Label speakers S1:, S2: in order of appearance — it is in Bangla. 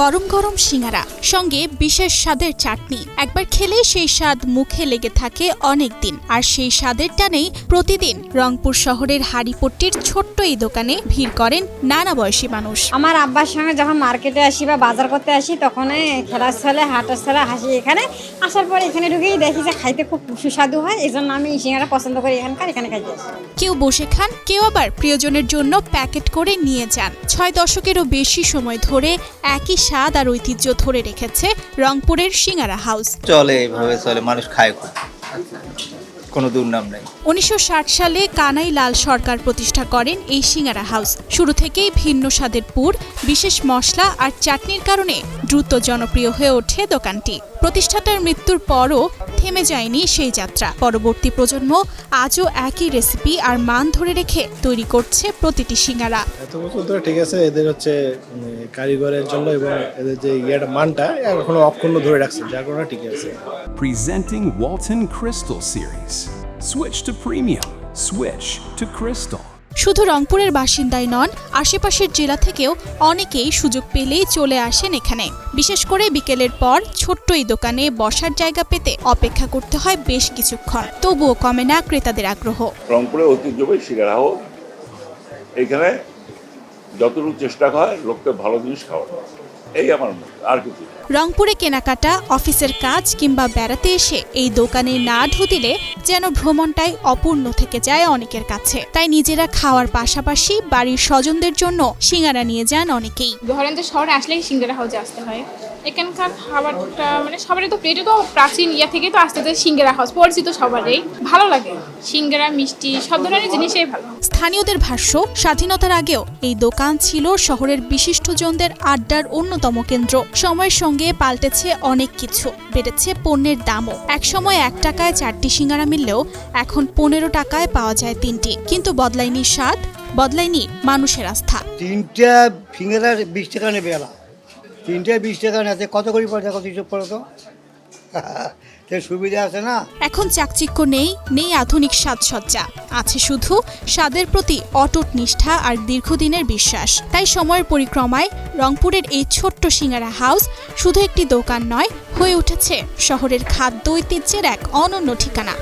S1: গরম গরম সিঙ্গারা সঙ্গে বিশেষ স্বাদের চাটনি একবার খেলে সেই স্বাদ মুখে লেগে থাকে অনেক দিন। আর সেই স্বাদের টানেই প্রতিদিন রংপুর শহরের হাড়িপট্টির ছোট্ট এই দোকানে ভিড় করেন নানা বয়সী মানুষ।
S2: আমার আব্বার সঙ্গে যখন মার্কেটে আসি বা বাজার করতে আসি তখন খেলার ছেলে হাঁটার ছেলে হাসি। এখানে আসার পর এখানে ঢুকেই দেখি যে খাইতে খুব সুস্বাদু হয়, এই জন্য আমি সিঙ্গারা পছন্দ করি এখানে খাইতে আসি।
S1: কেউ বসে খান, কেউ আবার প্রিয়জনের জন্য প্যাকেট করে নিয়ে যান। 6 দশকেরও বেশি সময় ধরে একই স্বাদ আর ঐতিহ্য ধরে রেখেছে রংপুরের সিঙ্গারা হাউস।
S3: চলে এইভাবে চলে, মানুষ খায় খুব, কোনো দুর্নাম নেই।
S1: 1960 সালে কানাই লাল সরকার প্রতিষ্ঠা করেন এই সিঙ্গারা হাউস। শুরু থেকেই ভিন্ন স্বাদের পুর, বিশেষ মশলা আর চাটনির কারণে দ্রুত জনপ্রিয় হয়ে ওঠে দোকানটি। প্রতিষ্ঠাতার মৃত্যুর পরও থেমে যায়নি সেই যাত্রা। পরবর্তী প্রজন্ম আজও একই রেসিপি আর মান ধরে রেখে তৈরি করছে প্রতিটি সিঙ্গারা।
S4: এত বছর ধরে ঠিক আছে, এদের হচ্ছে কারিগরের জন্য এবং এদের যে মানটা এখনো অক্ষুণ্ণ ধরে রাখছে, যার কারণে ঠিক আছে।
S5: Presenting Walton Crystal Series. Switch to premium. Switch to Crystal.
S1: শুধু রংপুরের বাসিন্দাই নন, আশেপাশের জেলা থেকেও অনেকেই সুযোগ পেলেই চলে আসেন এখানে। বিশেষ করে বিকেলের পর ছোট্ট এই দোকানে বসার জায়গা পেতে অপেক্ষা করতে হয় বেশ কিছুক্ষণ। তবুও কমে না ক্রেতাদের আগ্রহ।
S6: রংপুরের ঐতিহ্যবাহী সিঙ্গারা হাউস, এখানে যতটুকু চেষ্টা হয় লোকদের ভালো জিনিস খাওয়া, এই আমার আর কিছু।
S1: রংপুরে কেনাকাটা, অফিসের কাজ কিংবা বেড়াতে এসে এই দোকানে না ঢুকিলে যেন ভ্রমণটাই অপূর্ণ থেকে যায় অনেকের কাছে। তাই নিজেরা খাওয়ার পাশাপাশি বাড়ির স্বজনদের জন্য সিঙ্গারা নিয়ে যান অনেকেই।
S7: ধরেন যে শহরে আসলেই সিঙ্গারা হাউসে আসতে হয়। এখানকার খাবারটা মানে সবারই তো প্লেটে তো প্রাচীন থেকে তো আসতে সিঙ্গারা হাউস পরিচিত, সবারই ভালো লাগে। সিঙ্গারা, মিষ্টি সব ধরনের জিনিসই ভালো।
S1: স্থানীয়দের ভাষ্য, স্বাধীনতার আগেও এই দোকান ছিল শহরের বিশিষ্টজনদের আড্ডার অন্যতম কেন্দ্র। সময়ের সঙ্গে পাল্টেছে অনেক কিছু, বেড়েছে পণ্যের দামও। একসময় 1 টাকায় 4টি সিঙ্গারা মিললেও এখন 15 টাকায় পাওয়া যায় 3টি। কিন্তু বদলায়নি স্বাদ, বদলায়নি মানুষের আস্থা।
S8: 3টা সিঙ্গারা 20 টাকা নেবে, 3টা 20 টাকা নেতে কত করে পড়ে কত হিসাব করো তো, সুবিধা আছে না।
S1: এখন চাকচিক্য নেই আধুনিক সাজসজ্জা, আছে শুধু স্বাদের প্রতি অটুট নিষ্ঠা আর দীর্ঘদিনের বিশ্বাস। তাই সময়ের পরিক্রমায় রংপুরের এই ছোট্ট সিঙ্গারা হাউস শুধু একটি দোকান নয়, হয়ে উঠেছে শহরের খাদ্য ঐতিহ্যের এক অনন্য ঠিকানা।